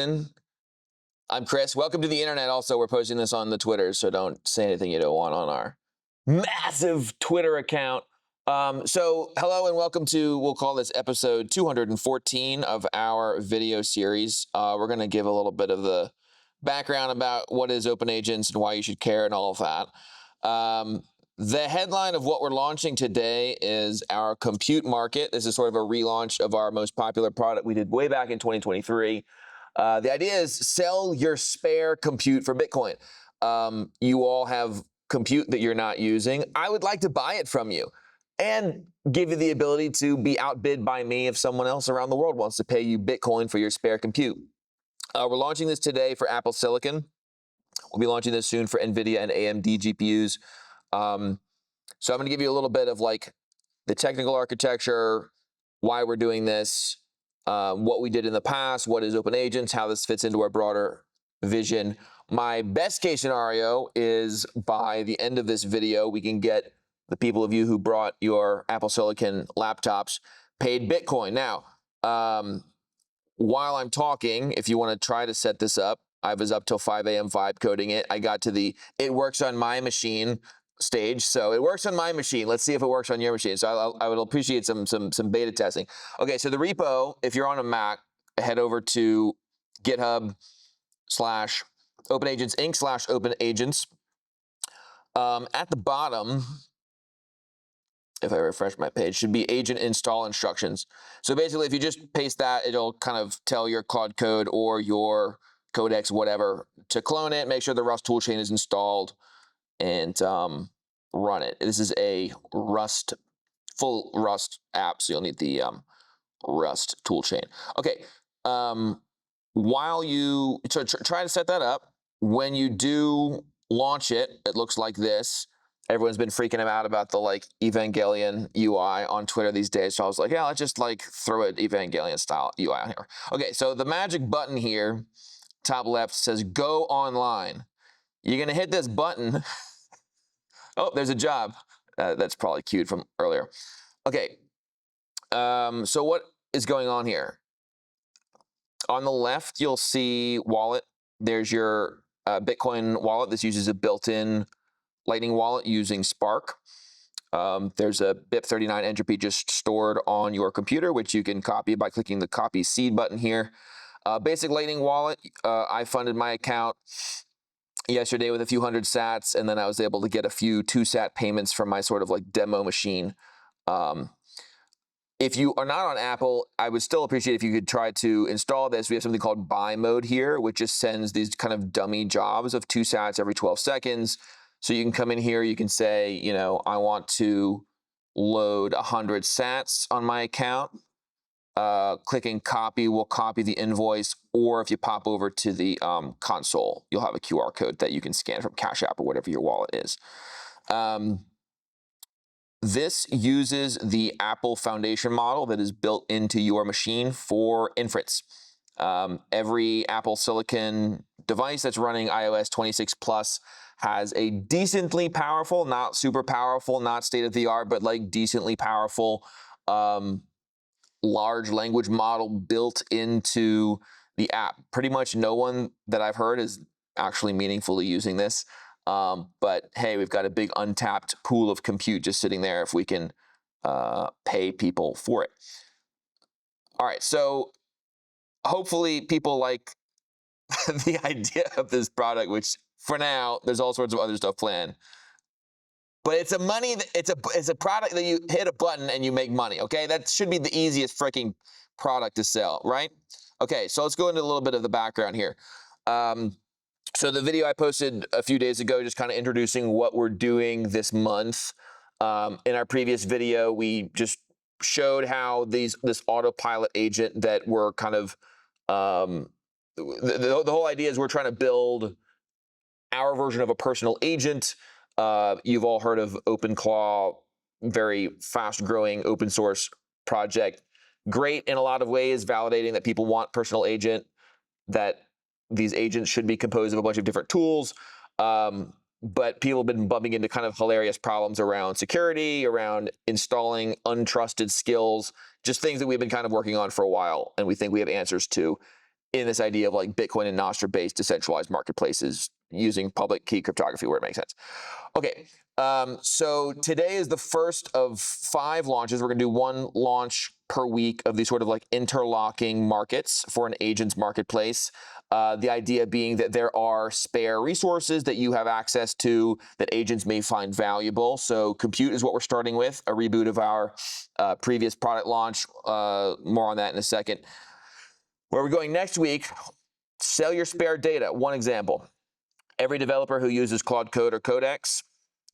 I'm Chris. Welcome to the internet. Also, we're posting this on the Twitter, so don't say anything you don't want on our massive Twitter account. Hello and welcome to, we'll call this episode 214 of our video series. We're going to give a little bit of the background about what is OpenAgents and why you should care and all of that. The headline of what we're launching today is our compute market. This is sort of a relaunch of our most popular product we did way back in 2023. The idea is sell your spare compute for Bitcoin. You all have compute that you're not using. I would like to buy it from you and give you the ability to be outbid by me if someone else around the world wants to pay you Bitcoin for your spare compute. We're launching this today for Apple Silicon. We'll be launching this soon for NVIDIA and AMD GPUs. So I'm going to give you a little bit of like the technical architecture, why we're doing this, what we did in the past, what is OpenAgents, how this fits into our broader vision. My best case scenario is by the end of this video, we can get the people of you who brought your Apple Silicon laptops paid Bitcoin. Now, while I'm talking, if you want to try to set this up, I was up till 5 a.m. vibe coding it. I got to the it works on my machine stage. So it works on my machine. Let's see if it works on your machine. So I would appreciate some beta testing. Okay, so the repo, if you're on a Mac, head over to GitHub /OpenAgents Inc. /OpenAgents. At the bottom, if I refresh my page, should be agent install instructions. So basically, if you just paste that, it'll kind of tell your Claude Code or your Codex, whatever, to clone it, make sure the Rust toolchain is installed, and run it. This is a full Rust app, so you'll need the Rust toolchain. Okay, while you try to set that up, when you do launch it, it looks like this. Everyone's been freaking out about the like Evangelion UI on Twitter these days, so I was like, yeah, let's just like throw an Evangelion style UI on here. Okay, so the magic button here, top left, says go online. You're gonna hit this button. Oh, there's a job. That's probably queued from earlier. Okay, so what is going on here? On the left, you'll see wallet. There's your Bitcoin wallet. This uses a built-in Lightning wallet using Spark. There's a BIP39 entropy just stored on your computer, which you can copy by clicking the copy seed button here. Basic Lightning wallet. I funded my account yesterday with a few hundred sats, and then I was able to get a few 2-sat payments from my sort of like demo machine. If you are not on Apple, I would still appreciate if you could try to install this. We have something called buy mode here, which just sends these kind of dummy jobs of 2 sats every 12 seconds. So you can come in here, you can say, you know, I want to load 100 sats on my account. Clicking copy will copy the invoice, or if you pop over to the console, you'll have a QR code that you can scan from Cash App or whatever your wallet is. This uses the Apple Foundation model that is built into your machine for inference. Every Apple Silicon device that's running iOS 26 Plus has a decently powerful, not super powerful, not state-of-the-art, but like decently powerful large language model built into the app. Pretty much no one that I've heard is actually meaningfully using this. But hey, we've got a big untapped pool of compute just sitting there if we can pay people for it. All right, so hopefully people like the idea of this product, which for now, there's all sorts of other stuff planned. But it's a product that you hit a button and you make money, okay? That should be the easiest freaking product to sell, right? Okay, so let's go into a little bit of the background here. So the video I posted a few days ago, just kind of introducing what we're doing this month. In our previous video, we just showed how this Autopilot agent that we're kind of, the whole idea is we're trying to build our version of a personal agent. You've all heard of OpenClaw, very fast-growing open source project. Great in a lot of ways, validating that people want personal agent, that these agents should be composed of a bunch of different tools. But people have been bumping into kind of hilarious problems around security, around installing untrusted skills, just things that we've been kind of working on for a while, and we think we have answers to. in this idea of like Bitcoin and Nostr-based decentralized marketplaces using public key cryptography where it makes sense. Okay, so today is the first of 5 launches. We're going to do 1 launch per week of these sort of like interlocking markets for an agents marketplace. The idea being that there are spare resources that you have access to that agents may find valuable. So compute is what we're starting with, a reboot of our previous product launch. More on that in a second. Where we're going next week, sell your spare data. One example. Every developer who uses Claude Code or Codex,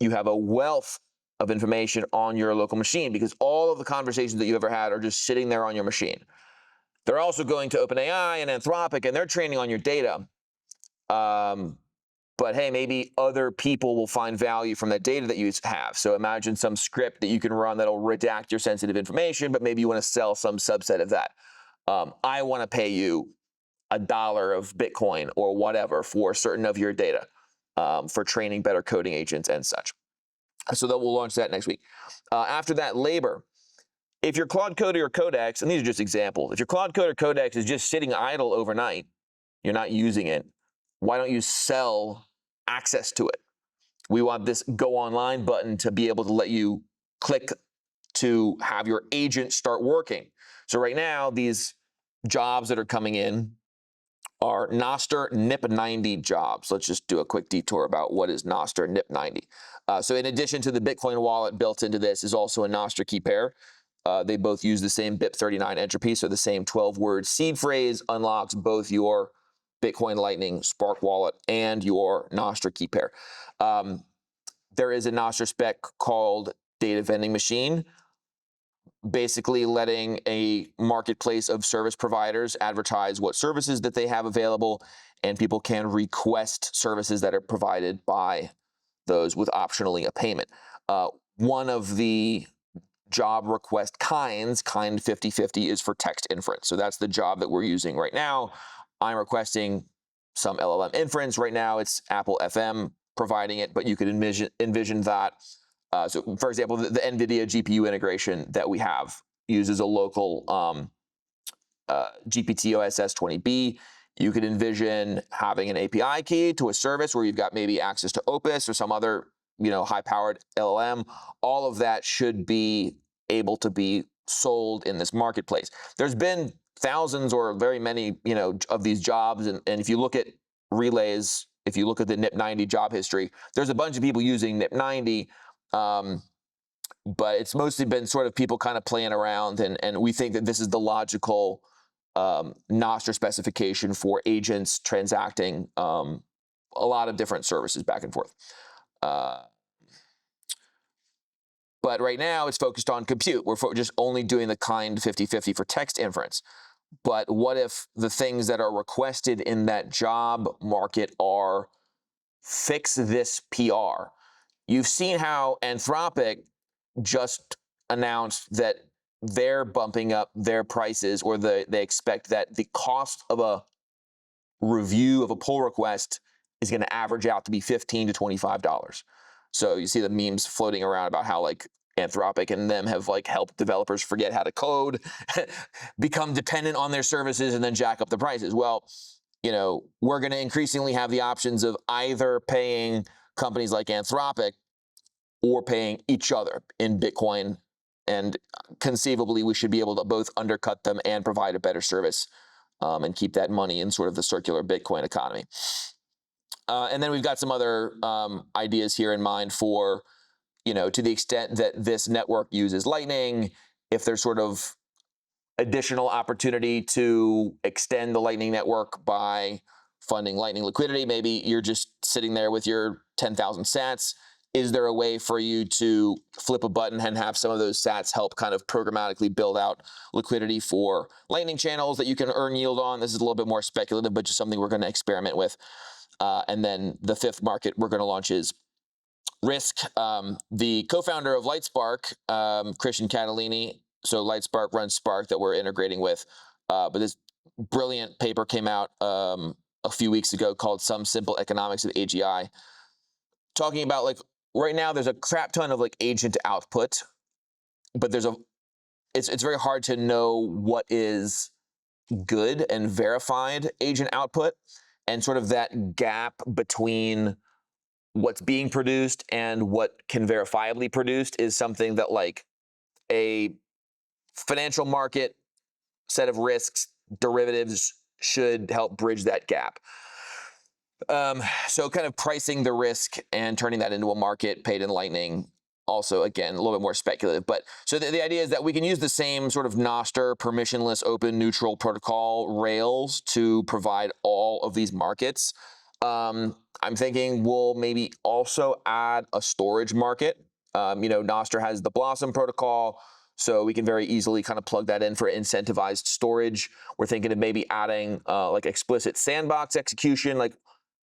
you have a wealth of information on your local machine because all of the conversations that you ever had are just sitting there on your machine. They're also going to OpenAI and Anthropic, and they're training on your data. But hey, maybe other people will find value from that data that you have. So imagine some script that you can run that'll redact your sensitive information, but maybe you want to sell some subset of that. I want to pay you $1 of Bitcoin or whatever for certain of your data for training better coding agents and such. So that we'll launch that next week. After that, labor. If your Claude Code or Codex, and these are just examples, if your Claude Code or Codex is just sitting idle overnight, you're not using it, why don't you sell access to it? We want this go online button to be able to let you click to have your agent start working. So right now, these jobs that are coming in are Nostr NIP90 jobs. Let's just do a quick detour about what is Nostr NIP90. So in addition to the Bitcoin wallet built into this is also a Nostr key pair. They both use the same BIP39 entropy, so the same 12-word seed phrase unlocks both your Bitcoin Lightning Spark wallet and your Nostr key pair. There is a Nostr spec called Data Vending Machine, basically letting a marketplace of service providers advertise what services that they have available, and people can request services that are provided by those with optionally a payment. One of the job request kinds, kind 50/50, is for text inference. So that's the job that we're using right now. I'm requesting some LLM inference. Right now it's Apple FM providing it, but you could envision that. So for example, the NVIDIA GPU integration that we have uses a local GPT OSS 20B. You could envision having an API key to a service where you've got maybe access to Opus or some other, high-powered LLM. All of that should be able to be sold in this marketplace. There's been thousands or very many, of these jobs, and if you look at relays, if you look at the NIP90 job history, there's a bunch of people using NIP90. But it's mostly been sort of people kind of playing around, and we think that this is the logical Nostr specification for agents transacting a lot of different services back and forth. But right now it's focused on compute. We're just only doing the kind 50/50 for text inference. But what if the things that are requested in that job market are fix this PR? You've seen how Anthropic just announced that they're bumping up their prices, or they expect that the cost of a review of a pull request is going to average out to be $15 to $25. So you see the memes floating around about how like Anthropic and them have like helped developers forget how to code, become dependent on their services, and then jack up the prices. Well, we're going to increasingly have the options of either paying companies like Anthropic or paying each other in Bitcoin, and conceivably we should be able to both undercut them and provide a better service and keep that money in sort of the circular Bitcoin economy. And then we've got some other ideas here in mind for, to the extent that this network uses Lightning, if there's sort of additional opportunity to extend the Lightning network by funding Lightning liquidity. Maybe you're just sitting there with your 10,000 sats. Is there a way for you to flip a button and have some of those sats help kind of programmatically build out liquidity for Lightning channels that you can earn yield on? This is a little bit more speculative, but just something we're going to experiment with. And then the 5th market we're going to launch is Risk. The co-founder of Lightspark, Christian Catalini, so Lightspark runs Spark that we're integrating with, but this brilliant paper came out a few weeks ago called Some Simple Economics of AGI, talking about like right now there's a crap ton of like agent output, but it's very hard to know what is good and verified agent output, and sort of that gap between what's being produced and what can verifiably produced is something that like a financial market set of risks, derivatives should help bridge that gap. So kind of pricing the risk and turning that into a market paid in Lightning. Also, again, a little bit more speculative. But so the idea is that we can use the same sort of Nostr, permissionless, open, neutral protocol rails to provide all of these markets. I'm thinking we'll maybe also add a storage market. Nostr has the Blossom protocol, so we can very easily kind of plug that in for incentivized storage. We're thinking of maybe adding like explicit sandbox execution. Like,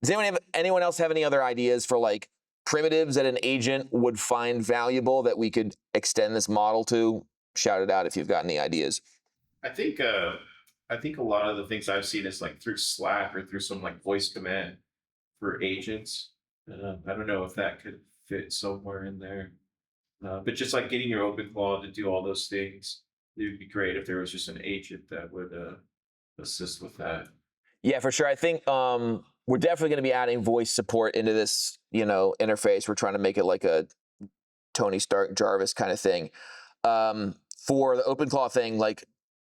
does anyone else have any other ideas for like primitives that an agent would find valuable that we could extend this model to? Shout it out if you've got any ideas. I think a lot of the things I've seen is like through Slack or through some like voice command for agents. I don't know if that could fit somewhere in there. But just like getting your OpenClaw to do all those things, it would be great if there was just an agent that would assist with that. Yeah, for sure. I think we're definitely going to be adding voice support into this, interface. We're trying to make it like a Tony Stark Jarvis kind of thing. For the OpenClaw thing, like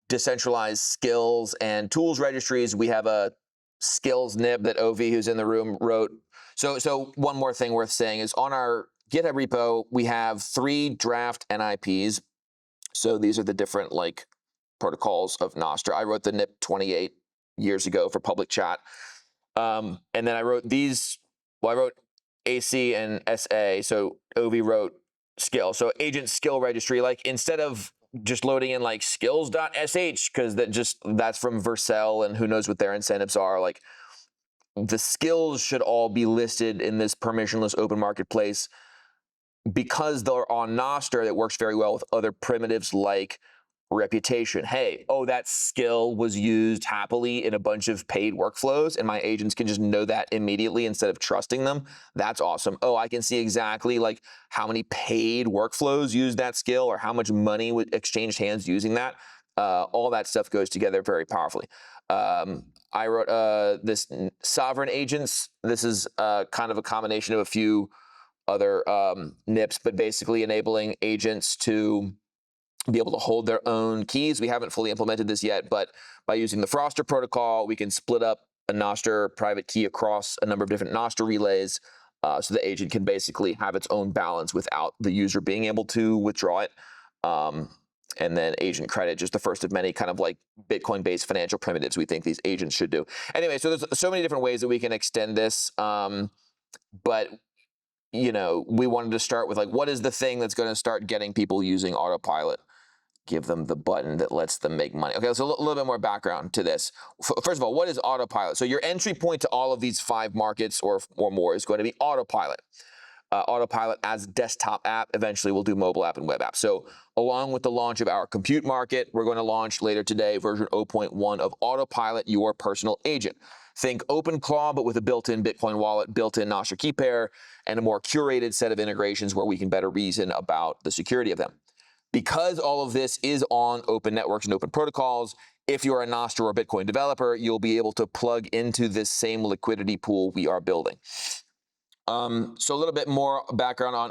decentralized skills and tools registries, we have a skills nib that Ov, who's in the room, wrote. So one more thing worth saying is on our GitHub repo, we have 3 draft NIPs. So these are the different like protocols of Nostr. I wrote the NIP 28 years ago for public chat. And then I wrote these, I wrote AC and SA, so Ov wrote skill. So agent skill registry, like instead of just loading in like skills.sh, because that's from Vercel and who knows what their incentives are, like the skills should all be listed in this permissionless open marketplace because they're on Nostr. That works very well with other primitives like reputation. Hey, that skill was used happily in a bunch of paid workflows, and my agents can just know that immediately instead of trusting them. That's awesome. I can see exactly like how many paid workflows use that skill or how much money exchanged hands using that. All that stuff goes together very powerfully. I wrote this sovereign agents. This is kind of a combination of a few other NIPs, but basically enabling agents to be able to hold their own keys. We haven't fully implemented this yet, but by using the Froster protocol, we can split up a Nostr private key across a number of different Nostr relays, so the agent can basically have its own balance without the user being able to withdraw it. And then agent credit, just the first of many kind of like Bitcoin-based financial primitives we think these agents should do. Anyway, so there's so many different ways that we can extend this, but we wanted to start with like, what is the thing that's going to start getting people using Autopilot? Give them the button that lets them make money. Okay, so a little bit more background to this. First of all, what is Autopilot? So your entry point to all of these 5 markets or more is going to be Autopilot. Autopilot as desktop app. Eventually, we'll do mobile app and web app. So along with the launch of our compute market, we're going to launch later today version 0.1 of Autopilot, your personal agent. Think OpenClaw, but with a built-in Bitcoin wallet, built-in Nostr key pair, and a more curated set of integrations where we can better reason about the security of them. Because all of this is on open networks and open protocols, if you're a Nostr or Bitcoin developer, you'll be able to plug into this same liquidity pool we are building. So a little bit more background on